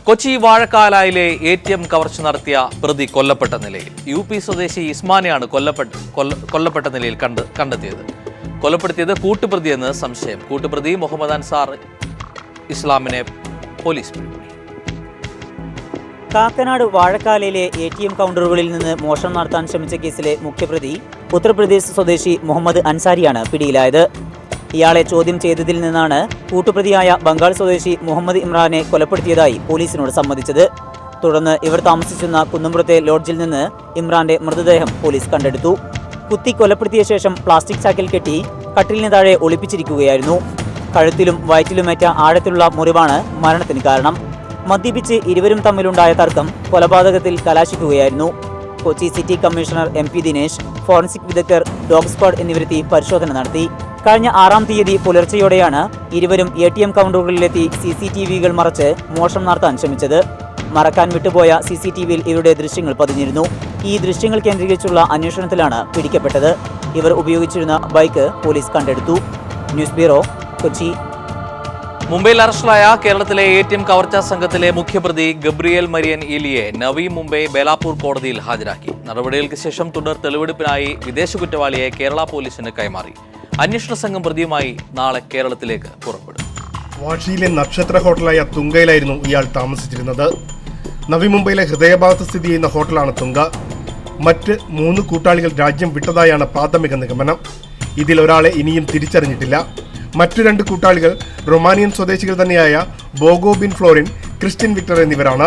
Kochi വാഴക്കാലായിലെ ATM കവർച്ച നടത്തിയ പ്രതി കൊല്ലപ്പെട്ട നിലയിൽ. UP സ്വദേശി ഇസ്മാനെയാണ് കൊല്ലപ്പെട്ട നിലയിൽ കണ്ടെത്തിയത്. കൊലപ്പെടുത്തിയത് കൂട്ടുപ്രതിയെന്ന് സംശയം. കൂട്ടുപ്രതി മുഹമ്മദ് അൻസാർ ഇസ്ലാമിനെ പോലീസ് പിടികൂടി. കാക്കനാട് വാഴക്കാലയിലെ ATM കൗണ്ടറുകളിൽ നിന്ന് മോഷണം നടത്താൻ ശ്രമിച്ച കേസിലെ മുഖ്യപ്രതി ഉത്തർപ്രദേശ് സ്വദേശി മുഹമ്മദ് അൻസാരിയാണ് പിടിയിലായത്. ഇയാളെ ചോദ്യം ചെയ്തതിൽ നിന്നാണ് കൂട്ടുപ്രതിയായ ബംഗാൾ സ്വദേശി മുഹമ്മദ് ഇമ്രാനെ കൊലപ്പെടുത്തിയതായി പോലീസിനോട് സമ്മതിച്ചത്. തുടർന്ന് ഇവർ താമസിച്ചിരുന്ന കുന്നംപുറത്തെ ലോഡ്ജിൽ നിന്ന് ഇമ്രാന്റെ മൃതദേഹം പോലീസ് കണ്ടെടുത്തു. കുത്തി കൊലപ്പെടുത്തിയ ശേഷം പ്ലാസ്റ്റിക് ചാക്കിൽ കെട്ടി കട്ടിലിന് താഴെ ഒളിപ്പിച്ചിരിക്കുകയായിരുന്നു. കഴുത്തിലും വയറ്റിലുമേറ്റ ആഴത്തിലുള്ള മുറിവാണ് മരണത്തിന് കാരണം. മദ്യപിച്ച് ഇരുവരും തമ്മിലുണ്ടായ തർക്കം കൊലപാതകത്തിൽ കലാശിക്കുകയായിരുന്നു. Kochi city commissioner MP Dinesh, forensic വിദഗ്ധർ, ഡോഗ് സ്ക്വാഡ് എന്നിവരെത്തി പരിശോധന നടത്തി. കഴിഞ്ഞ 6-ാം തീയതി പുലർച്ചെയോടെയാണ് ഇരുവരും ATM കൗണ്ടറുകളിലെത്തി CCTV-കൾ മറച്ച് മോഷണം നടത്താൻ ശ്രമിച്ചത്. മറക്കാൻ വിട്ടുപോയ CCTV-യിൽ ഇവരുടെ ദൃശ്യങ്ങൾ പതിഞ്ഞിരുന്നു. ഈ ദൃശ്യങ്ങൾ കേന്ദ്രീകരിച്ചുള്ള അന്വേഷണത്തിലാണ് പിടിക്കപ്പെട്ടത്. ഇവർ ഉപയോഗിച്ചിരുന്ന ബൈക്ക് പോലീസ് കണ്ടെടുത്തു. News bureau, Kochi. മുംബൈയിൽ അറസ്റ്റിലായ കേരളത്തിലെ ATM കവർച്ചാ സംഘത്തിലെ മുഖ്യപ്രതി ഗബ്രിയേൽ മരിയൻ ഇലിയെ നവി മുംബൈ ബേലാപൂർ കോടതിയിൽ ഹാജരാക്കി. നടപടികൾക്ക് ശേഷം തുടർ തെളിവെടുപ്പിനായി വിദേശ കുറ്റവാളിയെ കേരള പോലീസിന് കൈമാറി. അന്വേഷണ സംഘം പ്രതിയുമായി നാളെ കേരളത്തിലേക്ക് പുറപ്പെടും. വാഷിയിലെ നക്ഷത്ര ഹോട്ടലായ തുങ്കയിലായിരുന്നു ഇയാൾ താമസിച്ചിരുന്നത്. നവി മുംബൈയിലെ ഹൃദയഭാഗത്ത് സ്ഥിതി ചെയ്യുന്ന ഹോട്ടലാണ് തുങ്ക. മറ്റ് 3 കൂട്ടാളികൾ രാജ്യം വിട്ടതായാണ് പ്രാഥമിക നിഗമനം. ഇതിൽ ഒരാളെ ഇനിയും തിരിച്ചറിഞ്ഞിട്ടില്ല. മറ്റു 2 കൂട്ടാളികൾ റൊമാനിയൻ സ്വദേശികൾ തന്നെയായ ബോഗോ ബിൻ ഫ്ലോറിൻ, ക്രിസ്ത്യൻ വിക്ടർ എന്നിവരാണ്.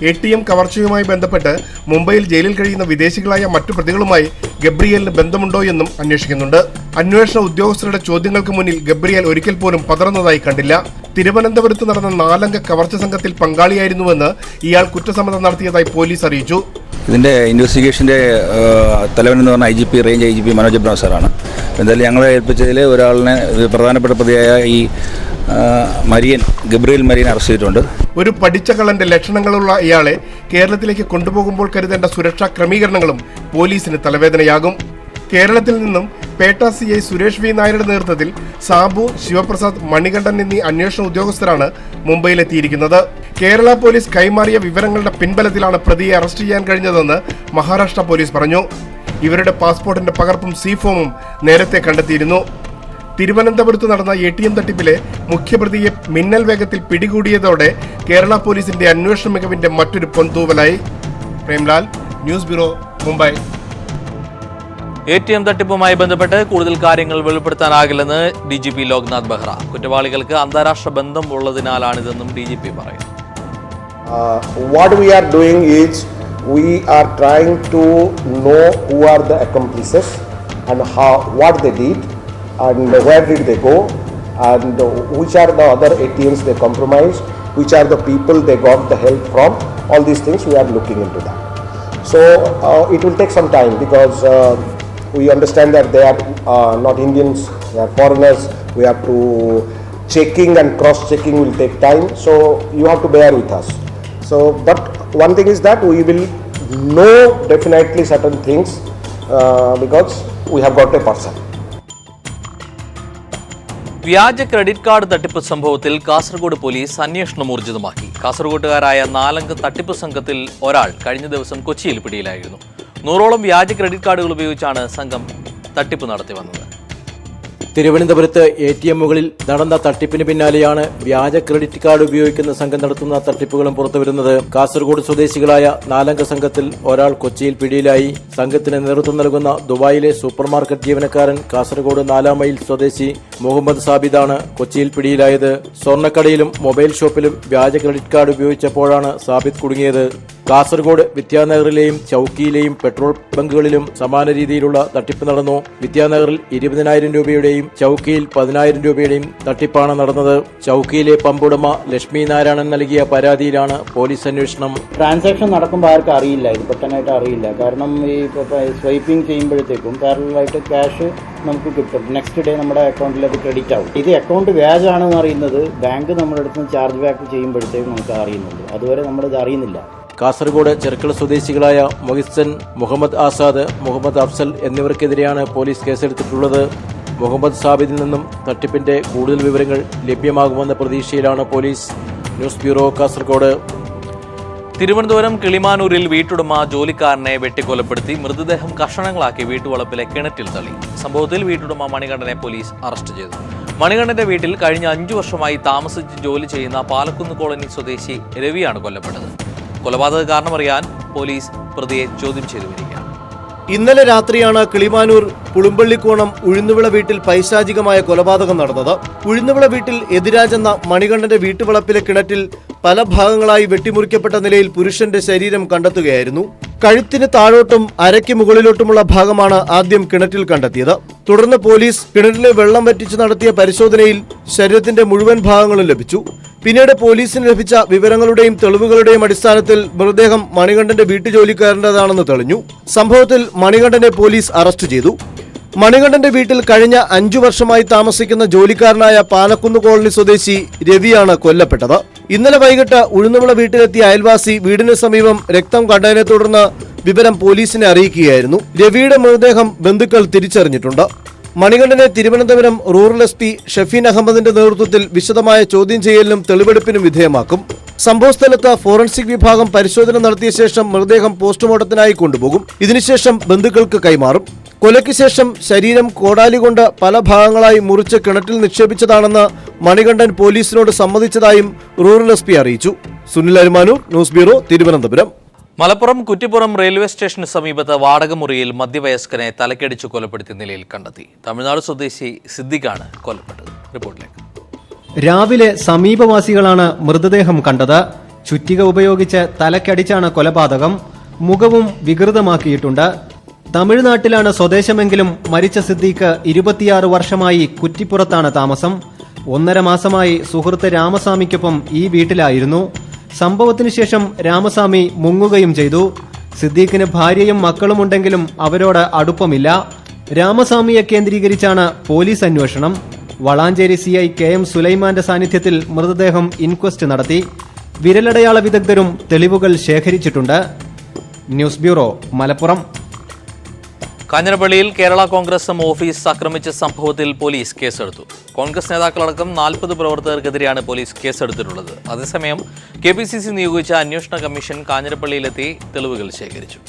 ATM കവർച്ചയുമായി ബന്ധപ്പെട്ട് മുംബൈയിൽ ജയിലിൽ കഴിയുന്ന വിദേശികളായ മറ്റു പ്രതികളുമായി ഗബ്രിയേലിന് ബന്ധമുണ്ടോ എന്നും അന്വേഷിക്കുന്നുണ്ട്. അന്വേഷണ ഉദ്യോഗസ്ഥരുടെ ചോദ്യങ്ങൾക്ക് മുന്നിൽ ഗബ്രിയേൽ ഒരിക്കൽ പോലും പതറുന്നതായി കണ്ടില്ല. തിരുവനന്തപുരത്ത് നടന്ന 4-അംഗ കവർച്ച സംഘത്തിൽ പങ്കാളിയായിരുന്നുവെന്ന് ഇയാൾ കുറ്റസമ്മതം നടത്തിയതായി പോലീസ് അറിയിച്ചു. ഇതിൻ്റെ ഇൻവെസ്റ്റിഗേഷൻ്റെ തലവനെന്ന് പറഞ്ഞ റേഞ്ച് IGP മനോജ് അബ്രഹാം സാറാണ്. എന്തായാലും ഞങ്ങളെ ഏൽപ്പിച്ചതിൽ ഒരാളിനെ പ്രധാനപ്പെട്ട പ്രതിയായ ഈ ഗബ്രിയേൽ മരിയൻ അറസ്റ്റ് ചെയ്തിട്ടുണ്ട്. ഒരു പഠിച്ച കള്ളന്റെ ലക്ഷണങ്ങളുള്ള ഇയാളെ കേരളത്തിലേക്ക് കൊണ്ടുപോകുമ്പോൾ കരുതേണ്ട സുരക്ഷാ ക്രമീകരണങ്ങളും പോലീസിന് തലവേദനയാകും. കേരളത്തിൽ നിന്നും പേട്ട CI സുരേഷ് V നായരുടെ നേതൃത്വത്തിൽ സാബു, ശിവപ്രസാദ്, മണികണ്ഠൻ എന്നീ അന്വേഷണ ഉദ്യോഗസ്ഥരാണ് മുംബൈയിലെത്തിയിരിക്കുന്നത്. കേരള പോലീസ് കൈമാറിയ വിവരങ്ങളുടെ പിൻബലത്തിലാണ് പ്രതിയെ അറസ്റ്റ് ചെയ്യാൻ കഴിഞ്ഞതെന്ന് മഹാരാഷ്ട്ര പോലീസ് പറഞ്ഞു. ഇവരുടെ പാസ്പോർട്ടിന്റെ പകർപ്പും C-ഫോമും നേരത്തെ കണ്ടെത്തിയിരുന്നു. തിരുവനന്തപുരത്ത് നടന്ന ATM തട്ടിപ്പിലെ മുഖ്യപ്രതിയെ മിന്നൽ വേഗത്തിൽ പിടികൂടിയതോടെ കേരള പോലീസിന്റെ അന്വേഷണ മികവിന്റെ മറ്റൊരു പൊൻതൂവലായി. Premlal, news bureau, Mumbai. ATM തട്ടിപ്പുമായി ബന്ധപ്പെട്ട് കൂടുതൽ കാര്യങ്ങൾ വെളിപ്പെടുത്താനാകില്ലെന്ന് DGP ലോക്നാഥ് ബെഹ്റ. കുറ്റവാളികൾക്ക് അന്താരാഷ്ട്ര ബന്ധം ഉള്ളതിനാലാണിതെന്നും DGP പറയുന്നു. What we are doing is we are trying to know who are the accomplices and what they did and where did they go and which are the other ATMs they compromised, which are the people they got the help from. All these things we are looking into that. So it will take some time because we understand that they are not Indians, they are foreigners. We have to checking and cross-checking will take time. So you have to bear with us. So, but one thing is that we will know definitely certain things because we have got a person. വ്യാജ credit card തട്ടിപ്പ് സംഭവത്തിൽ Kasaragod police അന്വേഷണം ഊർജിതമാക്കി. കാസർഗോട്ടുകാരായ 4-അംഗ തട്ടിപ്പ് സംഘത്തിൽ ഒരാൾ കഴിഞ്ഞ ദിവസം കൊച്ചിയിൽ പിടിയിലായിരുന്നു. 100ഓളം വ്യാജ ക്രെഡിറ്റ് കാർഡുകൾ ഉപയോഗിച്ചാണ് സംഘം തട്ടിപ്പ് നടത്തി വന്നത്. തിരുവനന്തപുരത്ത് ATMകളിൽ നടന്ന തട്ടിപ്പിന് പിന്നാലെയാണ് വ്യാജ ക്രെഡിറ്റ് കാർഡ് ഉപയോഗിക്കുന്ന സംഘം നടത്തുന്ന തട്ടിപ്പുകളും പുറത്തുവരുന്നത്. കാസർഗോഡ് സ്വദേശികളായ 4-അംഗ സംഘത്തിൽ ഒരാൾ കൊച്ചിയിൽ പിടിയിലായി. സംഘത്തിന് നേതൃത്വം നൽകുന്ന ദുബായിലെ സൂപ്പർമാർക്കറ്റ് ജീവനക്കാരൻ കാസർഗോഡ് 4-ാം മൈൽ സ്വദേശി മുഹമ്മദ് സാബിദാണ് കൊച്ചിയിൽ പിടിയിലായത്. സ്വർണ്ണക്കടയിലും മൊബൈൽ ഷോപ്പിലും വ്യാജ ക്രെഡിറ്റ് കാർഡ് ഉപയോഗിച്ചപ്പോഴാണ് സാബിദ് കുടുങ്ങിയത്. കാസർഗോഡ് വിദ്യാനഗറിലെയും ചൌക്കിയിലെയും പെട്രോൾ ബങ്കുകളിലും സമാന രീതിയിലുള്ള തട്ടിപ്പ് നടന്നു. വിദ്യാനഗറിൽ 20,000 രൂപയുടെയും ചൌക്കിയിൽ 10,000 രൂപയുടെയും തട്ടിപ്പാണ് നടന്നത്. ചൌക്കിയിലെ പമ്പുടമ ലക്ഷ്മി നാരായണൻ നൽകിയ പരാതിയിലാണ് പോലീസ് അന്വേഷണം. ട്രാൻസാക്ഷൻ നടക്കുമ്പോൾ ആർക്കും അറിയില്ല, ഇത് പെട്ടെന്നായിട്ട് അറിയില്ല. കാരണം ഈ സ്വൈപ്പിംഗ് ചെയ്യുമ്പോഴത്തേക്കും പാരലായിട്ട് ക്യാഷ് നമുക്ക് കിട്ടും. നെക്സ്റ്റ് ഡേ നമ്മുടെ അക്കൗണ്ടിൽ അത് ക്രെഡിറ്റ് ആവും. ഇത് അക്കൗണ്ട് വ്യാജാണെന്ന് അറിയുന്നത് ബാങ്ക് നമ്മുടെ അടുത്ത് നിന്ന് ചാർജ് ബാക്ക് ചെയ്യുമ്പോഴത്തേക്കും നമുക്ക് അറിയുന്നുള്ളൂ. അതുവരെ നമ്മളിത് അറിയുന്നില്ല. കാസർഗോഡ് ചെർക്കള സ്വദേശികളായ മൊഹിസൻ, മുഹമ്മദ് ആസാദ്, മുഹമ്മദ് അഫ്സൽ എന്നിവർക്കെതിരെയാണ് പോലീസ് കേസെടുത്തിട്ടുള്ളത്. മുഹമ്മദ് സാബിദിൽ നിന്നും തട്ടിപ്പിന്റെ കൂടുതൽ വിവരങ്ങൾ ലഭ്യമാകുമെന്ന പ്രതീക്ഷയിലാണ് police. News bureau, Kasaragod. Thiruvananthapuram കിളിമാനൂരിൽ വീട്ടുടമ ജോലിക്കാരനെ വെട്ടിക്കൊലപ്പെടുത്തി മൃതദേഹം കഷണങ്ങളാക്കി വീട്ടുവളപ്പിലെ കിണറ്റിൽ തള്ളി. സംഭവത്തിൽ വീട്ടുടമ മണികണ്ഠനെ പോലീസ് അറസ്റ്റ് ചെയ്തു. മണികണ്ഠന്റെ വീട്ടിൽ കഴിഞ്ഞ 5 വർഷമായി താമസിച്ച് ജോലി ചെയ്യുന്ന പാലക്കുന്ന് കോളനി സ്വദേശി രവിയാണ് കൊല്ലപ്പെട്ടത്. കൊലപാതക കാരണമറിയാൻ പോലീസ് പ്രതിയെ ചോദ്യം ചെയ്തു വരികയാണ്. ഇന്നലെ രാത്രിയാണ് കിളിമാനൂർ പുളുമ്പള്ളിക്കോണം ഉഴുന്നുവിള വീട്ടിൽ പൈശാചികമായ കൊലപാതകം നടന്നത്. ഉഴുന്നുവിള വീട്ടിൽ എതിരാജ് എന്ന മണികണ്ഠന്റെ വീട്ടുവളപ്പിലെ കിണറ്റിൽ പല ഭാഗങ്ങളായി വെട്ടിമുറിക്കപ്പെട്ട നിലയിൽ പുരുഷന്റെ ശരീരം കണ്ടെത്തുകയായിരുന്നു. കഴുത്തിന് താഴോട്ടും അരയ്ക്ക് മുകളിലോട്ടുമുള്ള ഭാഗമാണ് ആദ്യം കിണറ്റിൽ കണ്ടെത്തിയത്. തുടർന്ന് പോലീസ് കിണറ്റിലെ വെള്ളം വറ്റിച്ച് നടത്തിയ പരിശോധനയിൽ ശരീരത്തിന്റെ മുഴുവൻ ഭാഗങ്ങളും ലഭിച്ചു. പിന്നീട് പോലീസിന് ലഭിച്ച വിവരങ്ങളുടെയും തെളിവുകളുടെയും അടിസ്ഥാനത്തിൽ മൃതദേഹം മണികണ്ഠന്റെ വീട്ടുജോലിക്കാരൻ്റെതാണെന്ന് തെളിഞ്ഞു. സംഭവത്തിൽ മണികണ്ഠനെ പോലീസ് അറസ്റ്റ് ചെയ്തു. മണികണ്ഠന്റെ വീട്ടിൽ കഴിഞ്ഞ 5 വർഷമായി താമസിക്കുന്ന ജോലിക്കാരനായ പാലക്കുന്ന് കോളനി സ്വദേശി രവിയാണ് കൊല്ലപ്പെട്ടത്. ഇന്നലെ വൈകിട്ട് ഉഴുന്നുവിള വീട്ടിലെത്തിയ അയൽവാസി വീടിന് സമീപം രക്തം കണ്ടതിനെ തുടർന്ന് വിവരം പോലീസിനെ അറിയിക്കുകയായിരുന്നു. രവിയുടെ മൃതദേഹം ബന്ധുക്കൾ തിരിച്ചറിഞ്ഞിട്ടുണ്ട്. മണികണ്ഠനെ തിരുവനന്തപുരം റൂറൽ SP ഷഫീൻ അഹമ്മദിന്റെ നേതൃത്വത്തിൽ വിശദമായ ചോദ്യം ചെയ്യലിനും തെളിവെടുപ്പിനും വിധേയമാക്കും. സംഭവസ്ഥലത്ത് ഫോറൻസിക് വിഭാഗം പരിശോധന നടത്തിയ ശേഷം മൃതദേഹം പോസ്റ്റ്മോർട്ടത്തിനായി കൊണ്ടുപോകും. ഇതിനുശേഷം ബന്ധുക്കൾക്ക് കൈമാറും. കൊലയ്ക്ക് ശേഷം ശരീരം കോടാലി കൊണ്ട് പല ഭാഗങ്ങളായി മുറിച്ച് കിണറ്റിൽ നിക്ഷേപിച്ചതാണെന്ന് മണികണ്ഠൻ പോലീസിനോട് സമ്മതിച്ചതായും റൂറൽ SP അറിയിച്ചു. Sunil Arumanoor, news bureau, Thiruvananthapuram. Malappuram Kuttippuram railway സ്റ്റേഷന് സമീപത്ത് വാടകമുറിയിൽ മധ്യവയസ്കനെ തലക്കടിച്ചു കൊലപ്പെടുത്തിയ നിലയിൽ കണ്ടെത്തി. തമിഴ്നാട് സ്വദേശി സിദ്ദിഖാണ് കൊല്ലപ്പെട്ടത്. റിപ്പോർട്ടിലേക്ക്. രാവിലെ സമീപവാസികളാണ് മൃതദേഹം കണ്ടത്. ചുറ്റിക ഉപയോഗിച്ച് തലക്കടിച്ചാണ് കൊലപാതകം. മുഖവും വികൃതമാക്കിയിട്ടുണ്ട്. തമിഴ്നാട്ടിലാണ് സ്വദേശമെങ്കിലും മരിച്ച സിദ്ദീഖ് 26 വർഷമായി കുറ്റിപ്പുറത്താണ് താമസം. 1.5 മാസമായി സുഹൃത്ത് രാമസ്വാമിക്കൊപ്പം ഈ വീട്ടിലായിരുന്നു. സംഭവത്തിനു ശേഷം രാമസ്വാമി മുങ്ങുകയും ചെയ്തു. സിദ്ദീഖിന് ഭാര്യയും മക്കളുമുണ്ടെങ്കിലും അവരോട് അടുപ്പമില്ല. രാമസ്വാമിയെ കേന്ദ്രീകരിച്ചാണ് പോലീസ് അന്വേഷണം. വളാഞ്ചേരി CI KM സുലൈമാന്റെ സാന്നിധ്യത്തിൽ മൃതദേഹം ഇൻക്വസ്റ്റ് നടത്തി. വിരലടയാള വിദഗ്ധരും തെളിവുകൾ ശേഖരിച്ചിട്ടുണ്ട്. News bureau, Malappuram. കാഞ്ഞിരപ്പള്ളിയിൽ കേരള കോൺഗ്രസ് എം ഓഫീസ് ആക്രമിച്ച സംഭവത്തിൽ പോലീസ് കേസെടുത്തു. കോൺഗ്രസ് നേതാക്കളടക്കം 40 പ്രവർത്തകർക്കെതിരെയാണ് പോലീസ് കേസെടുത്തിട്ടുള്ളത്. അതേസമയം KPCC നിയോഗിച്ച അന്വേഷണ കമ്മീഷൻ കാഞ്ഞിരപ്പള്ളിയിലെത്തി തെളിവുകൾ ശേഖരിച്ചു.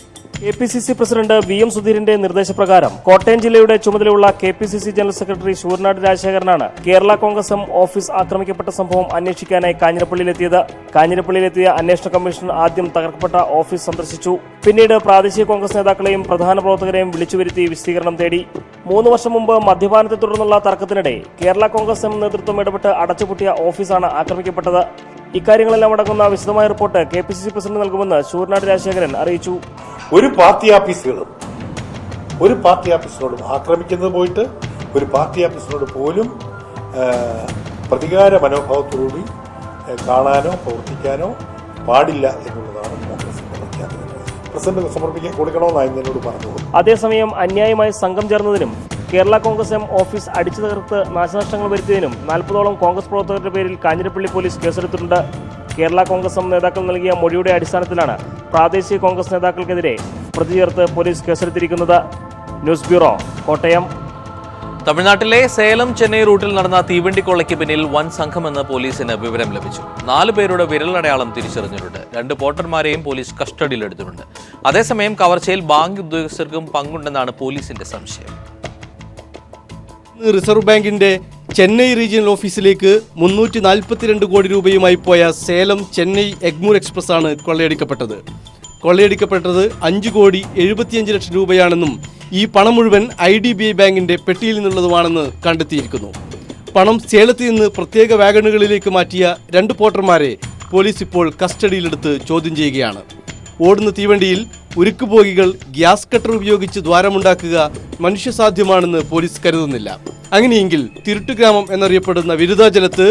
KPCC പ്രസിഡന്റ് VM സുധീരന്റെ നിർദ്ദേശപ്രകാരം കോട്ടയം ജില്ലയുടെ ചുമതലയുള്ള KPCC ജനറൽ സെക്രട്ടറി ശൂർനാട് രാജശേഖരനാണ് കേരള കോൺഗ്രസ് എം ഓഫീസ് ആക്രമിക്കപ്പെട്ട സംഭവം അന്വേഷിക്കാനായി കാഞ്ഞിരപ്പള്ളിയിലെത്തിയത്. കാഞ്ഞിരപ്പള്ളിയിലെത്തിയ അന്വേഷണ കമ്മീഷൻ ആദ്യം തകർക്കപ്പെട്ട ഓഫീസ് സന്ദർശിച്ചു. പിന്നീട് പ്രാദേശിക കോൺഗ്രസ് നേതാക്കളെയും പ്രധാന പ്രവർത്തകരെയും വിളിച്ചുവരുത്തി വിശദീകരണം തേടി. 3 വർഷം മുമ്പ് മദ്യപാനത്തെ തുടർന്നുള്ള തർക്കത്തിനിടെ കേരള കോൺഗ്രസ് എം നേതൃത്വം ഇടപെട്ട് അടച്ചുപൂട്ടിയ ഓഫീസാണ് ആക്രമിക്കപ്പെട്ടത്. ഇക്കാര്യങ്ങളെല്ലാം അടങ്ങുന്ന വിശദമായ റിപ്പോർട്ട് KPCC പ്രസിഡന്റ് നൽകുമെന്ന് ശൂർനാട് രാജശേഖരൻ അറിയിച്ചു. ഒരു പാർട്ടി ഓഫീസിനോടും ആക്രമിക്കുന്നത് പോയിട്ട് ഒരു പാർട്ടി ഓഫീസിനോട് പോലും പ്രതികാര മനോഭാവത്തോടുകൂടി കാണാനോ പ്രവർത്തിക്കാനോ പാടില്ല എന്നുള്ളതാണ് കോൺഗ്രസിന്റെ പ്രഖ്യാപനം. പ്രസിഡന്റ് സമർപ്പിക്കാൻ കൊടുക്കണമെന്നായിരുന്നു എന്നോട് പറഞ്ഞത്. അതേസമയം അന്യായമായി സംഘം ചേർന്നതിനും കേരള കോൺഗ്രസ് എം ഓഫീസ് അടിച്ചു തകർത്ത് നാശനഷ്ടങ്ങൾ വരുത്തിയതിനും 40ഓളം കോൺഗ്രസ് പ്രവർത്തകരുടെ പേരിൽ കാഞ്ഞിരപ്പള്ളി പോലീസ് കേസെടുത്തിട്ടുണ്ട്. കേരള കോൺഗ്രസ് എം നേതാക്കൾ നൽകിയ മൊഴിയുടെ അടിസ്ഥാനത്തിലാണ് പ്രാദേശിക കോൺഗ്രസ് നേതാക്കൾക്കെതിരെ പ്രതി ചേർത്ത് പോലീസ് കേസെടുത്തിരിക്കുന്നത്. News bureau, Kottayam. തമിഴ്നാട്ടിലെ സേലം ചെന്നൈ റൂട്ടിൽ നടന്ന തീവണ്ടിക്കൊള്ളയ്ക്ക് പിന്നിൽ വൻ സംഘമെന്ന് പോലീസിന് വിവരം ലഭിച്ചു. 4 പേരുടെ വിരലടയാളം തിരിച്ചറിഞ്ഞിട്ടുണ്ട്. 2 പോർട്ടർമാരെയും പോലീസ് കസ്റ്റഡിയിലെടുത്തിട്ടുണ്ട്. അതേസമയം കവർച്ചയിൽ ബാങ്ക് ഉദ്യോഗസ്ഥർക്കും പങ്കുണ്ടെന്നാണ് പോലീസിന്റെ സംശയം. റിസർവ് ബാങ്കിന്റെ ചെന്നൈ റീജിയണൽ ഓഫീസിലേക്ക് 342 കോടി രൂപയുമായി പോയ സേലം ചെന്നൈ എഗ്മൂർ എക്സ്പ്രസ് ആണ് കൊള്ളയടിക്കപ്പെട്ടത്. 5,75,00,000 രൂപയാണെന്നും ഈ പണം മുഴുവൻ IDBI ബാങ്കിന്റെ പെട്ടിയിൽ നിന്നുള്ളതുമാണെന്ന് കണ്ടെത്തിയിരിക്കുന്നു. പണം സേലത്തിൽ നിന്ന് പ്രത്യേക വാഗണുകളിലേക്ക് മാറ്റിയ 2 പോർട്ടർമാരെ പോലീസ് ഇപ്പോൾ കസ്റ്റഡിയിലെടുത്ത് ചോദ്യം ചെയ്യുകയാണ്. ഓടുന്ന തീവണ്ടിയിൽ ഉരുക്കുപോകികൾ ഗ്യാസ് കട്ടർ ഉപയോഗിച്ച് ദ്വാരമുണ്ടാക്കുക മനുഷ്യസാധ്യമാണെന്ന് പോലീസ് കരുതുന്നില്ല. അങ്ങനെയെങ്കിൽ തിരുട്ടുഗ്രാമം എന്നറിയപ്പെടുന്ന വിരുദ്ധാചലത്ത്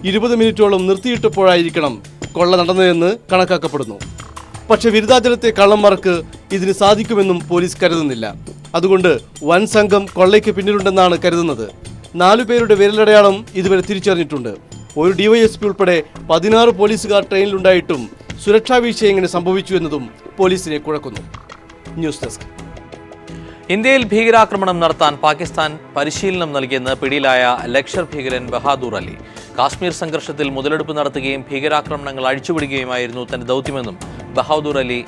20 മിനിറ്റോളം നിർത്തിയിട്ടപ്പോഴായിരിക്കണം കൊള്ള നടന്നതെന്ന് കണക്കാക്കപ്പെടുന്നു. പക്ഷേ വിരുദ്ധാചലത്തെ കള്ളന്മാർക്ക് ഇതിന് സാധിക്കുമെന്നും പോലീസ് കരുതുന്നില്ല. അതുകൊണ്ട് വൻ സംഘം കൊള്ളയ്ക്ക് പിന്നിലുണ്ടെന്നാണ് കരുതുന്നത്. 4 പേരുടെ വിരലടയാളം ഇതുവരെ തിരിച്ചറിഞ്ഞിട്ടുണ്ട്. ഒരു DYSP ഉൾപ്പെടെ 16 പോലീസുകാർ ട്രെയിനിലുണ്ടായിട്ടും സുരക്ഷാ വീഴ്ച എങ്ങനെ സംഭവിച്ചു എന്നതും പോലീസിനെ കുഴക്കുന്നു. News desk. ഇന്ത്യയിൽ ഭീകരാക്രമണം നടത്താൻ പാകിസ്ഥാൻ പരിശീലനം നൽകിയെന്ന് പിടിയിലായ ലഷ്കർ ഭീകരൻ ബഹാദൂർ അലി. കാശ്മീർ സംഘർഷത്തിൽ മുതലെടുപ്പ് നടത്തുകയും ഭീകരാക്രമണങ്ങൾ അഴിച്ചുവിടുകയുമായിരുന്നു തന്റെ ദൗത്യമെന്നും ബഹാദൂർ അലി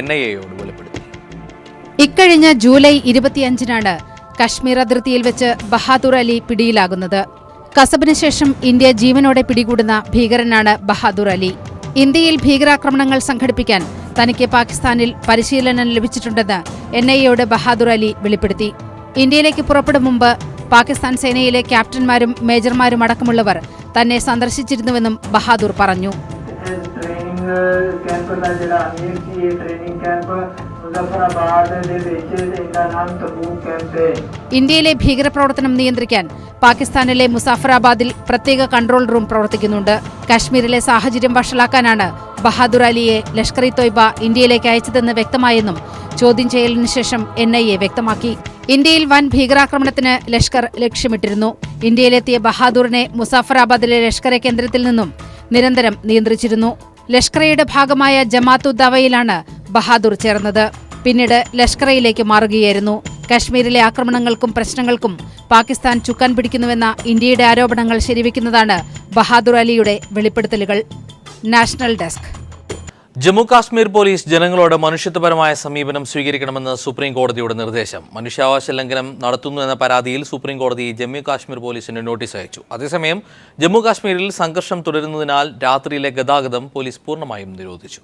NIAയോട് വെളിപ്പെടുത്തി. ഇക്കഴിഞ്ഞ ജൂലൈ 25-നാണ് കശ്മീർ അതിർത്തിയിൽ വെച്ച് ബഹാദൂർ അലി പിടിയിലാകുന്നത്. കസബിന് ശേഷം ഇന്ത്യ ജീവനോടെ പിടികൂടുന്ന ഭീകരനാണ് ബഹാദൂർ അലി. ഇന്ത്യയിൽ ഭീകരാക്രമണങ്ങൾ സംഘടിപ്പിക്കാൻ തനിക്ക് പാകിസ്ഥാനിൽ പരിശീലനം ലഭിച്ചിട്ടുണ്ടെന്ന് NIAയോട് ബഹാദൂർ അലി വെളിപ്പെടുത്തി. ഇന്ത്യയിലേക്ക് പുറപ്പെടും മുമ്പ് പാകിസ്ഥാൻ സേനയിലെ ക്യാപ്റ്റന്മാരും മേജർമാരും അടക്കമുള്ളവർ തന്നെ സന്ദർശിച്ചിരുന്നുവെന്നും ബഹാദൂർ പറഞ്ഞു. ഇന്ത്യയിലെ ഭീകരപ്രവർത്തനം നിയന്ത്രിക്കാൻ പാകിസ്ഥാനിലെ മുസാഫറാബാദിൽ പ്രത്യേക കൺട്രോൾ റൂം പ്രവർത്തിക്കുന്നുണ്ട്. കാശ്മീരിലെ സാഹചര്യം വഷളാക്കാനാണ് ബഹാദൂർ അലിയെ ലഷ്കർ ഇ തോയ്ബ ഇന്ത്യയിലേക്ക് അയച്ചതെന്ന് വ്യക്തമായെന്നും ചോദ്യം ചെയ്യലിനു ശേഷം NIA വ്യക്തമാക്കി. ഇന്ത്യയിൽ വൻ ഭീകരാക്രമണത്തിന് ലഷ്കർ ലക്ഷ്യമിട്ടിരുന്നു. ഇന്ത്യയിലെത്തിയ ബഹാദൂറിനെ മുസാഫറാബാദിലെ ലഷ്കറെ കേന്ദ്രത്തിൽ നിന്നും നിരന്തരം നിയന്ത്രിച്ചിരുന്നു. ലഷ്കറയുടെ ഭാഗമായ ജമാഅത്ത് ഉദ് ദവയിലാണ് ബഹാദൂർ ചേർന്നത്. പിന്നീട് ലഷ്കറയിലേക്ക് മാറുകയായിരുന്നു. കശ്മീരിലെ ആക്രമണങ്ങൾക്കും പ്രശ്നങ്ങൾക്കും പാകിസ്ഥാൻ ചുക്കാൻ പിടിക്കുന്നുവെന്ന ഇന്ത്യയുടെ ആരോപണങ്ങൾ ശരിവെക്കുന്നതാണ് ബഹാദൂർ അലിയുടെ വെളിപ്പെടുത്തലുകൾ. National desk. Jammu Kashmir police ജനങ്ങളോട് മനുഷ്യത്വപരമായ സമീപനം സ്വീകരിക്കണമെന്ന് സുപ്രീം കോടതിയുടെ നിർദ്ദേശം. മനുഷ്യാവകാശ ലംഘനം നടത്തുന്നു എന്ന പരാതിയിൽ സുപ്രീം കോടതി ജമ്മു കാശ്മീർ പോലീസിന് നോട്ടീസ് അയച്ചു. അതേസമയം ജമ്മു കാശ്മീരിൽ സംഘർഷം തുടരുന്നതിനാൽ രാത്രിയിലെ ഗതാഗതം പോലീസ് പൂർണ്ണമായും നിരോധിച്ചു.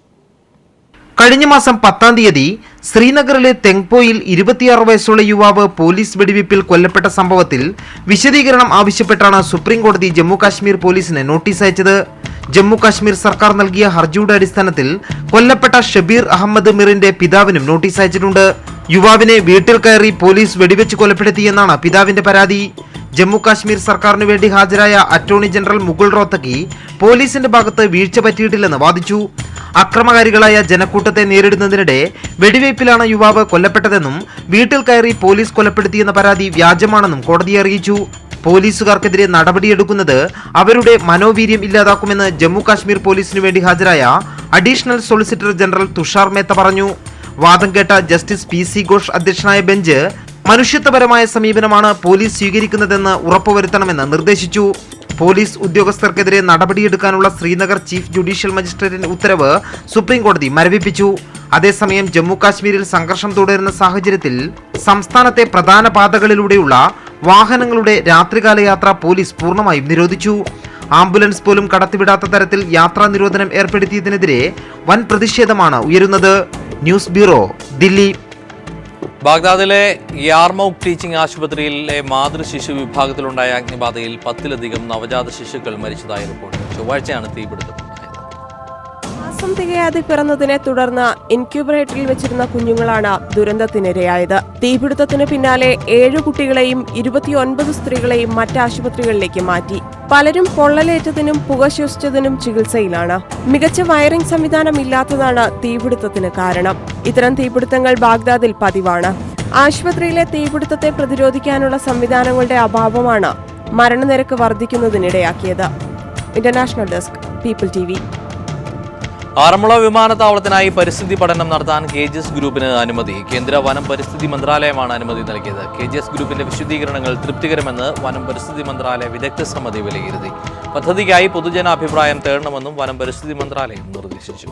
കഴിഞ്ഞ മാസം 10-ാം തീയതി ശ്രീനഗറിലെ തെങ്പോയിൽ 26 വയസ്സുള്ള യുവാവ് പോലീസ് വെടിവയ്പിൽ കൊല്ലപ്പെട്ട സംഭവത്തിൽ വിശദീകരണം ആവശ്യപ്പെട്ടാണ് സുപ്രീം കോടതി ജമ്മു കാശ്മീർ പോലീസിന് നോട്ടീസ് അയച്ചത്. ജമ്മു കാശ്മീർ സർക്കാർ നൽകിയ ഹർജിയുടെ അടിസ്ഥാനത്തിൽ കൊല്ലപ്പെട്ട ഷബീർ അഹമ്മദ് മിറിന്റെ പിതാവിനും നോട്ടീസ് അയച്ചിട്ടുണ്ട്. യുവാവിനെ വീട്ടിൽ കയറി പോലീസ് വെടിവെച്ച് കൊലപ്പെടുത്തിയെന്നാണ് പിതാവിന്റെ പരാതി. ജമ്മു കാശ്മീർ സർക്കാരിനു വേണ്ടി ഹാജരായ അറ്റോർണി ജനറൽ മുകുൾ റോത്തക്കി പോലീസിന്റെ ഭാഗത്ത് വീഴ്ച പറ്റിയിട്ടില്ലെന്ന് വാദിച്ചു. അക്രമകാരികളായ ജനക്കൂട്ടത്തെ നേരിടുന്നതിനിടെ വെടിവയ്പിലാണ് യുവാവ് കൊല്ലപ്പെട്ടതെന്നും വീട്ടിൽ കയറി പോലീസ് കൊലപ്പെടുത്തിയെന്ന പരാതി വ്യാജമാണെന്നും കോടതിയെ അറിയിച്ചു. പോലീസുകാർക്കെതിരെ നടപടിയെടുക്കുന്നത് അവരുടെ മനോവീര്യം ഇല്ലാതാക്കുമെന്ന് ജമ്മു കാശ്മീർ പോലീസിനു വേണ്ടി ഹാജരായ additional solicitor general Tushar Mehta പറഞ്ഞു. വാദം കേട്ട ജസ്റ്റിസ് PC ഘോഷ് അധ്യക്ഷനായ ബെഞ്ച് മനുഷ്യത്വപരമായ സമീപനമാണ് പോലീസ് സ്വീകരിക്കുന്നതെന്ന് ഉറപ്പുവരുത്തണമെന്ന് നിർദ്ദേശിച്ചു. പോലീസ് ഉദ്യോഗസ്ഥർക്കെതിരെ നടപടിയെടുക്കാനുള്ള ശ്രീനഗർ ചീഫ് ജുഡീഷ്യൽ മജിസ്ട്രേറ്റിന്റെ ഉത്തരവ് സുപ്രീം കോടതി മരവിപ്പിച്ചു. അതേസമയം ജമ്മു കാശ്മീരിൽ സംഘർഷം തുടരുന്ന സാഹചര്യത്തിൽ സംസ്ഥാനത്തെ പ്രധാന പാതകളിലൂടെയുള്ള വാഹനങ്ങളുടെ രാത്രികാല യാത്ര പോലീസ് പൂർണ്ണമായും നിരോധിച്ചു. ആംബുലൻസ് പോലും കടത്തിവിടാത്ത തരത്തിൽ യാത്രാ നിരോധനം ഏർപ്പെടുത്തിയതിനെതിരെ വൻ പ്രതിഷേധമാണ് ഉയരുന്നത്. News bureau, Delhi. ബാഗ്ദാദിലെ യാർമൌക് ടീച്ചിംഗ് ആശുപത്രിയിലെ മാതൃശിശു വിഭാഗത്തിലുണ്ടായ അഗ്നിബാധയിൽ 10-ലധികം നവജാത ശിശുക്കൾ മരിച്ചതായി റിപ്പോർട്ട്. ചൊവ്വാഴ്ചയാണ് തീപിടുത്തമുണ്ടായത്. മാസം തികയാതെ പിറന്നതിനെ തുടർന്ന് ഇൻക്യൂബറേറ്ററിൽ വെച്ചിരുന്ന കുഞ്ഞുങ്ങളാണ് ദുരന്തത്തിനിരയായത്. തീപിടുത്തത്തിന് പിന്നാലെ 7 കുട്ടികളെയും 29 സ്ത്രീകളെയും മറ്റ് ആശുപത്രികളിലേക്ക് മാറ്റി. പലരും പൊള്ളലേറ്റതിനും പുക ശ്വസിച്ചതിനും ചികിത്സയിലാണ്. മികച്ച വയറിംഗ് സംവിധാനം ഇല്ലാത്തതാണ് തീപിടുത്തത്തിന് കാരണം. ഇത്തരം തീപിടുത്തങ്ങൾ ബാഗ്ദാദിൽ പതിവാണ്. ആശുപത്രിയിലെ തീപിടുത്തത്തെ പ്രതിരോധിക്കാനുള്ള സംവിധാനങ്ങളുടെ അഭാവമാണ് മരണനിരക്ക് വർദ്ധിക്കുന്നതിനിടയാക്കിയത്. International desk, people TV. Aranmula വിമാനത്താവളത്തിനായി പരിസ്ഥിതി പഠനം നടത്താൻ KGS ഗ്രൂപ്പിന് അനുമതി. കേന്ദ്ര വനം പരിസ്ഥിതി മന്ത്രാലയമാണ് അനുമതി നൽകിയത്. KGS ഗ്രൂപ്പിന്റെ വിശദീകരണങ്ങൾ തൃപ്തികരമെന്ന് വനം പരിസ്ഥിതി മന്ത്രാലയ വിദഗ്ധ സമിതി വിലയിരുത്തി. പദ്ധതിക്കായി പൊതുജനാഭിപ്രായം തേടണമെന്നും വനം പരിസ്ഥിതി മന്ത്രാലയം നിർദ്ദേശിച്ചു.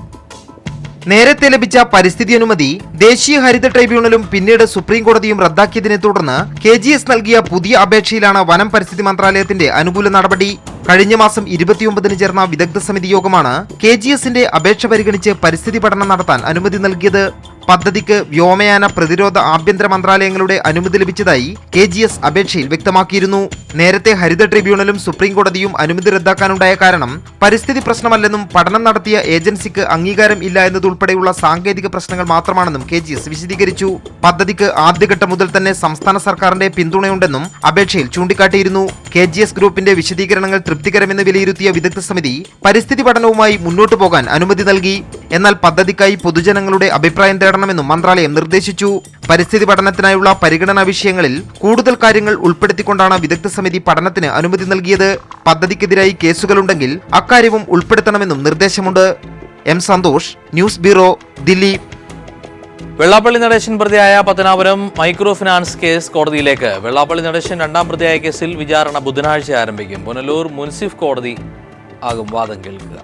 നേരത്തെ ലഭിച്ച പരിസ്ഥിതി അനുമതി ദേശീയ ഹരിത ട്രൈബ്യൂണലും പിന്നീട് സുപ്രീം കോടതിയും റദ്ദാക്കിയതിനെ തുടർന്ന് KGS നൽകിയ പുതിയ അപേക്ഷയിലാണ് വനം പരിസ്ഥിതി മന്ത്രാലയത്തിന്റെ അനുകൂല നടപടി. കഴിഞ്ഞ മാസം 29-ന് ചേർന്ന വിദഗ്ധ സമിതി യോഗമാണ് KGSന്റെ അപേക്ഷ പരിഗണിച്ച് പരിസ്ഥിതി പഠനം നടത്താൻ അനുമതി നൽകിയത്. പദ്ധതിക്ക് വ്യോമയാന, പ്രതിരോധ, ആഭ്യന്തര മന്ത്രാലയങ്ങളുടെ അനുമതി ലഭിച്ചതായി KGS അപേക്ഷയിൽ വ്യക്തമാക്കിയിരുന്നു. നേരത്തെ ഹരിത ട്രിബ്യൂണലും സുപ്രീം കോടതിയും അനുമതി റദ്ദാക്കാനുണ്ടായ കാരണം പരിസ്ഥിതി പ്രശ്നമല്ലെന്നും പഠനം നടത്തിയ ഏജൻസിക്ക് അംഗീകാരം ഇല്ല എന്നതുൾപ്പെടെയുള്ള സാങ്കേതിക പ്രശ്നങ്ങൾ മാത്രമാണെന്നും KGS വിശദീകരിച്ചു. പദ്ധതിക്ക് ആദ്യഘട്ടം മുതൽ തന്നെ സംസ്ഥാന സർക്കാരിന്റെ പിന്തുണയുണ്ടെന്നും അപേക്ഷയിൽ ചൂണ്ടിക്കാട്ടിയിരുന്നു. KGS ഗ്രൂപ്പിന്റെ വിശദീകരണങ്ങൾ തൃപ്തികരമെന്ന് വിലയിരുത്തിയ വിദഗ്ധ സമിതി പരിസ്ഥിതി പഠനവുമായി മുന്നോട്ടു പോകാൻ അനുമതി നൽകി. എന്നാൽ പദ്ധതിക്കായി പൊതുജനങ്ങളുടെ അഭിപ്രായം തേടണമെന്നും മന്ത്രാലയം നിർദ്ദേശിച്ചു. പരിസ്ഥിതി പഠനത്തിനായുള്ള പരിഗണനാ വിഷയങ്ങളിൽ കൂടുതൽ കാര്യങ്ങൾ ഉൾപ്പെടുത്തിക്കൊണ്ടാണ് വിദഗ്ധ സമിതി പഠനത്തിന് അനുമതി നൽകിയത്. പദ്ധതിക്കെതിരായി കേസുകളുണ്ടെങ്കിൽ അക്കാര്യവും ഉൾപ്പെടുത്തണമെന്നും നിർദ്ദേശമുണ്ട്. M. Santhosh, news bureau, Delhi. Vellappally Natesan പ്രതിയായ പത്തനാപുരം മൈക്രോ ഫിനാൻസ് കേസ് കോടതിയിലേക്ക്. വെള്ളാപ്പള്ളി നടേശൻ 2ാം പ്രതിയായ കേസിൽ വിചാരണ ബുധനാഴ്ച ആരംഭിക്കും. പുനലൂർ മുൻസിഫ് കോടതി ആകും വാദം കേൾക്കുക.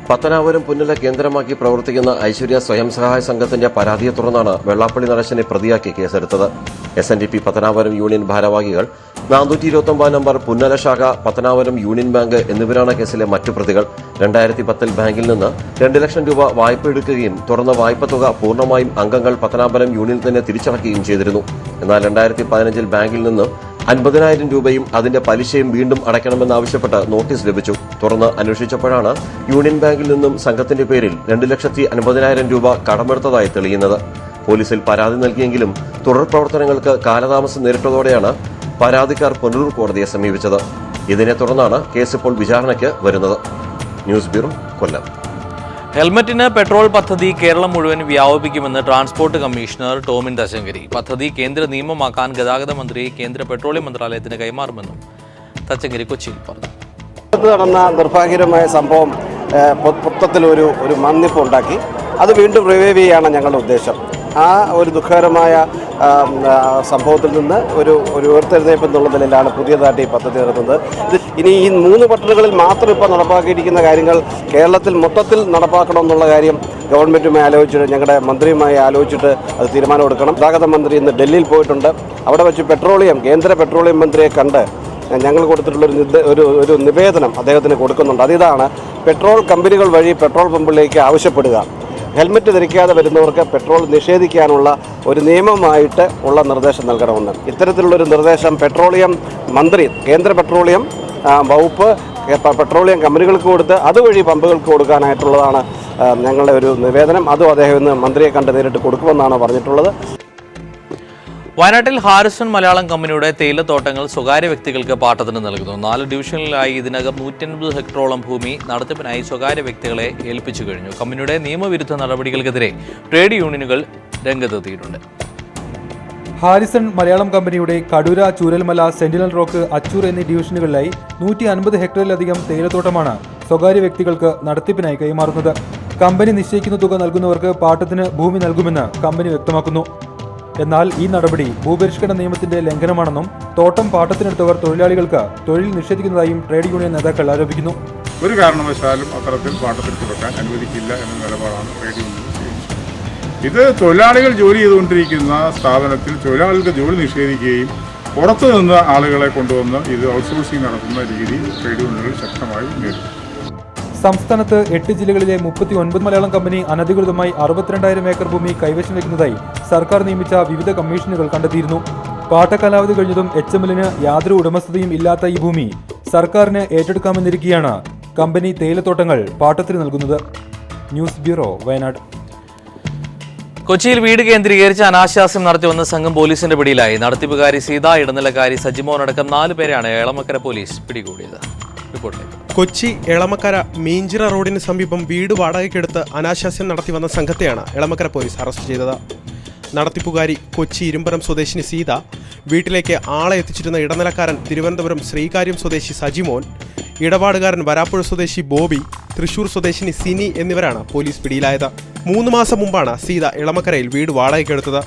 പത്തനാപുരം പുന്നല കേന്ദ്രമാക്കി പ്രവർത്തിക്കുന്ന ഐശ്വര്യ സ്വയം സഹായ സംഘത്തിന്റെ പരാതിയെ തുടർന്നാണ് വെള്ളാപ്പള്ളി നടേശനെ പ്രതിയാക്കി കേസെടുത്തത്. SNDP പത്തനാപുരം യൂണിയൻ ഭാരവാഹികൾ 429 നമ്പർ പുന്നല ശാഖ, പത്തനാപുരം യൂണിയൻ ബാങ്ക് എന്നിവരാണ് കേസിലെ മറ്റു പ്രതികൾ. 2010 ബാങ്കിൽ നിന്ന് 2 ലക്ഷം രൂപ വായ്പ എടുക്കുകയും തുടർന്ന് വായ്പ തുക പൂർണ്ണമായും അംഗങ്ങൾ പത്തനാപുരം യൂണിയനിൽ തന്നെ തിരിച്ചടക്കുകയും ചെയ്തിരുന്നു. എന്നാൽ 2015 ബാങ്കിൽ നിന്ന് 50,000 രൂപയും അതിന്റെ പലിശയും വീണ്ടും അടയ്ക്കണമെന്നാവശ്യപ്പെട്ട് നോട്ടീസ് ലഭിച്ചു. തുടർന്ന് അന്വേഷിച്ചപ്പോഴാണ് യൂണിയൻ ബാങ്കിൽ നിന്നും സംഘത്തിന്റെ പേരിൽ 2,50,000 രൂപ കടമെടുത്തതായി തെളിയുന്നത്. പോലീസിൽ പരാതി നൽകിയെങ്കിലും തുടർ പ്രവർത്തനങ്ങൾക്ക് കാലതാമസം നേരിട്ടതോടെയാണ് പരാതിക്കാർ പുനലൂർ കോടതിയെ സമീപിച്ചത്. ഇതിനെ തുടർന്നാണ് കേസ് ഇപ്പോൾ വിചാരണയ്ക്ക് വരുന്നത്. ന്യൂസ് ബ്യൂറോ, കൊല്ലം. ഹെൽമറ്റിന് പെട്രോൾ പദ്ധതി കേരളം മുഴുവൻ വ്യാപിപ്പിക്കുമെന്ന് ട്രാൻസ്പോർട്ട് കമ്മീഷണർ ടോമിൻ തച്ചങ്കരി. പദ്ധതി കേന്ദ്ര നിയമമാക്കാൻ ഗതാഗത മന്ത്രി കേന്ദ്ര പെട്രോളിയം മന്ത്രാലയത്തിന് കൈമാറുമെന്നും തച്ചങ്കരി കൊച്ചിയിൽ പറഞ്ഞു. നടന്ന നിർഭാഗ്യകരമായ സംഭവം മൊത്തത്തിലൊരു മന്ദിപ്പ് ഉണ്ടാക്കി. അത് വീണ്ടും റിവൈവ് ചെയ്യാണ് ഞങ്ങളുടെ ഉദ്ദേശം. ആ ഒരു ദുഃഖകരമായ സംഭവത്തിൽ നിന്ന് ഒരു ഉയർത്തെഴുന്നേൽപ്പ് എന്നുള്ള നിലയിലാണ് പുതിയതായിട്ട് ഈ പദ്ധതി നടത്തുന്നത്. ഇനി ഈ 3 പട്ടണങ്ങളിൽ മാത്രം ഇപ്പോൾ നടപ്പാക്കിയിരിക്കുന്ന കാര്യങ്ങൾ കേരളത്തിൽ മൊത്തത്തിൽ നടപ്പാക്കണമെന്നുള്ള കാര്യം ഗവൺമെൻറ്റുമായി ആലോചിച്ചിട്ട്, ഞങ്ങളുടെ മന്ത്രിയുമായി ആലോചിച്ചിട്ട് അത് തീരുമാനമെടുക്കണം. ഗതാഗത മന്ത്രി ഇന്ന് ഡൽഹിയിൽ പോയിട്ടുണ്ട്. അവിടെ വെച്ച് കേന്ദ്ര പെട്രോളിയം മന്ത്രിയെ കണ്ട് ഞങ്ങൾ കൊടുത്തിട്ടുള്ള ഒരു നിവേദനം അദ്ദേഹത്തിന് കൊടുക്കുന്നുണ്ട്. അതിതാണ് പെട്രോൾ കമ്പനികൾ വഴി പെട്രോൾ പമ്പിലേക്ക് ആവശ്യപ്പെടുക. ഹെൽമറ്റ് ധരിക്കാതെ വരുന്നവർക്ക് പെട്രോൾ നിഷേധിക്കാനുള്ള ഒരു നിയമമായിട്ട് ഉള്ള നിർദ്ദേശം നൽകണമെന്ന്. ഇത്തരത്തിലുള്ളൊരു നിർദ്ദേശം പെട്രോളിയം മന്ത്രി, കേന്ദ്ര പെട്രോളിയം വകുപ്പ് പെട്രോളിയം കമ്പനികൾക്ക് കൊടുത്ത് അതുവഴി പമ്പുകൾക്ക് കൊടുക്കാനായിട്ടുള്ളതാണ് ഞങ്ങളുടെ ഒരു നിവേദനം. അതും അദ്ദേഹം ഇന്ന് മന്ത്രിയെ കണ്ട് നേരിട്ട് കൊടുക്കുമെന്നാണ് പറഞ്ഞിട്ടുള്ളത്. വയനാട്ടിൽ ഹാരിസൺ മലയാളം കമ്പനിയുടെ തേയിലത്തോട്ടങ്ങൾ സ്വകാര്യ വ്യക്തികൾക്ക് പാട്ടത്തിന് നൽകുന്നു. 4 ഡിവിഷനുകളിലായി ഇതിനകം 150 ഹെക്ടറോളം ഭൂമി നടത്തിപ്പിനായി സ്വകാര്യ വ്യക്തികളെ ഏൽപ്പിച്ചു കഴിഞ്ഞു. കമ്പനിയുടെ നിയമവിരുദ്ധ നടപടികൾക്കെതിരെ ട്രേഡ് യൂണിയനുകൾ രംഗത്തെത്തിയിട്ടുണ്ട്. ഹാരിസൺ മലയാളം കമ്പനിയുടെ കടൂര, ചൂരൽമല, സെന്റിനൽ റോക്ക്, അച്ചൂർ എന്നീ ഡിവിഷനുകളിലായി 150 ഹെക്ടറിലധികം തേയിലത്തോട്ടമാണ് സ്വകാര്യ വ്യക്തികൾക്ക് നടത്തിപ്പിനായി കൈമാറുന്നത്. കമ്പനി നിശ്ചയിക്കുന്ന തുക നൽകുന്നവർക്ക് പാട്ടത്തിന് ഭൂമി നൽകുമെന്ന് കമ്പനി വ്യക്തമാക്കുന്നു. എന്നാൽ ഈ നടപടി ഭൂപരിഷ്കരണ നിയമത്തിന്റെ ലംഘനമാണെന്നും തോട്ടം പാട്ടത്തിനെടുത്തവർ തൊഴിലാളികൾക്ക് തൊഴിൽ നിഷേധിക്കുന്നതായും ട്രേഡ് യൂണിയൻ നേതാക്കൾ ആരോപിക്കുന്നു. ഒരു കാരണവശാലും അത്തരത്തിൽ പാട്ടത്തിനെടുത്ത് വെക്കാൻ അനുവദിക്കില്ല എന്ന നിലപാടാണ് ട്രേഡ് യൂണിയൻ സ്വീകരിച്ചത്. ഇത് തൊഴിലാളികൾ ജോലി ചെയ്തുകൊണ്ടിരിക്കുന്ന സ്ഥാപനത്തിൽ തൊഴിലാളികൾക്ക് ജോലി നിഷേധിക്കുകയും പുറത്തു നിന്ന് ആളുകളെ കൊണ്ടുവന്ന് ഇത് ഔട്ട്സോഴ്സിംഗ് നടത്തുന്ന രീതി ട്രേഡ് യൂണിയനുകൾ ശക്തമായി നേരിടും. സംസ്ഥാനത്ത് 8 ജില്ലകളിലെ 39 മലയാളം കമ്പനി അനധികൃതമായി 62,000 ഏക്കർ ഭൂമി കൈവശം വയ്ക്കുന്നതായി സർക്കാർ നിയമിച്ച വിവിധ കമ്മീഷനുകൾ കണ്ടെത്തിയിരുന്നു. പാട്ടകാലാവധി കഴിഞ്ഞതും HML-ന് യാതൊരു ഉടമസ്ഥതയും ഇല്ലാത്ത ഈ ഭൂമി സർക്കാരിന് ഏറ്റെടുക്കാമെന്നിരിക്കെയാണ് കമ്പനി തേയിലത്തോട്ടങ്ങൾ പാട്ടത്തിന് നൽകുന്നത്. News bureau, Wayanad. കൊച്ചിയിൽ വീട് കേന്ദ്രീകരിച്ച് അനാശാസ്യം നടത്തിവന്ന സംഘം പോലീസിന്റെ പിടിയിലായി. നടത്തിപ്പുകാരി സീത, ഇടനിലക്കാരി സജിമോൻ അടക്കം 4 പേരെയാണ് എളമക്കര പോലീസ് പിടികൂടിയത്. കൊച്ചി എളമക്കര മീഞ്ചിറ റോഡിന് സമീപം വീട് വാടകയ്ക്കെടുത്ത് അനാശാസ്യം നടത്തി വന്ന സംഘത്തെയാണ് എളമക്കര പോലീസ് അറസ്റ്റ് ചെയ്തത്. നടത്തിപ്പുകാരി കൊച്ചി ഇരുമ്പരം സ്വദേശിനി സീത, വീട്ടിലേക്ക് ആളെ എത്തിച്ചിരുന്ന ഇടനിലക്കാരൻ തിരുവനന്തപുരം ശ്രീകാര്യം സ്വദേശി സജിമോൻ, ഇടപാടുകാരൻ വരാപ്പുഴ സ്വദേശി ബോബി, തൃശൂർ സ്വദേശിനി സിനി എന്നിവരാണ് പോലീസ് പിടിയിലായത്. 3 മാസം മുമ്പാണ് സീത എളമക്കരയിൽ വീട് വാടകയ്ക്കെടുത്തത്.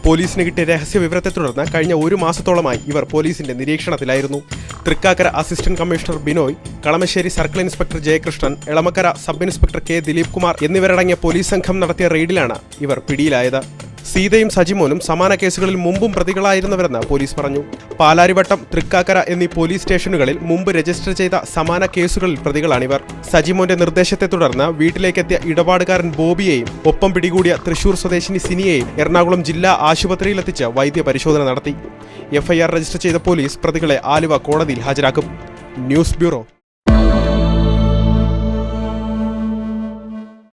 പോലീസിന് കിട്ടിയ രഹസ്യ വിവരത്തെ തുടർന്ന് കഴിഞ്ഞ 1 മാസത്തോളമായി ഇവർ പോലീസിന്റെ നിരീക്ഷണത്തിലായിരുന്നു. Thrikkakara assistant commissioner Binoy, Kalamassery circle inspector Jayakrishnan, Elamakkara sub inspector K Dileep Kumar എന്നിവരടങ്ങിയ പോലീസ് സംഘം നടത്തിയ റെയ്ഡിലാണ് ഇവർ പിടിയിലായത്. സീതയും സജിമോനും സമാന കേസുകളിൽ മുമ്പും പ്രതികളായിരുന്നവരെന്ന് പോലീസ് പറഞ്ഞു. പാലാരിവട്ടം, തൃക്കാക്കര എന്നീ പോലീസ് സ്റ്റേഷനുകളിൽ മുമ്പ് രജിസ്റ്റർ ചെയ്ത സമാന കേസുകളിൽ പ്രതികളാണിവർ. സജിമോന്റെ നിർദ്ദേശത്തെ തുടർന്ന് വീട്ടിലേക്കെത്തിയ ഇടപാടുകാരൻ ബോബിയെയും ഒപ്പം പിടികൂടിയ തൃശൂർ സ്വദേശിനി സിനിയെയും എറണാകുളം ജില്ലാ ആശുപത്രിയിലെത്തിച്ച് വൈദ്യ പരിശോധന നടത്തി. FIR രജിസ്റ്റർ ചെയ്ത പോലീസ് പ്രതികളെ ആലുവ കോടതിയിൽ ഹാജരാക്കും. News bureau.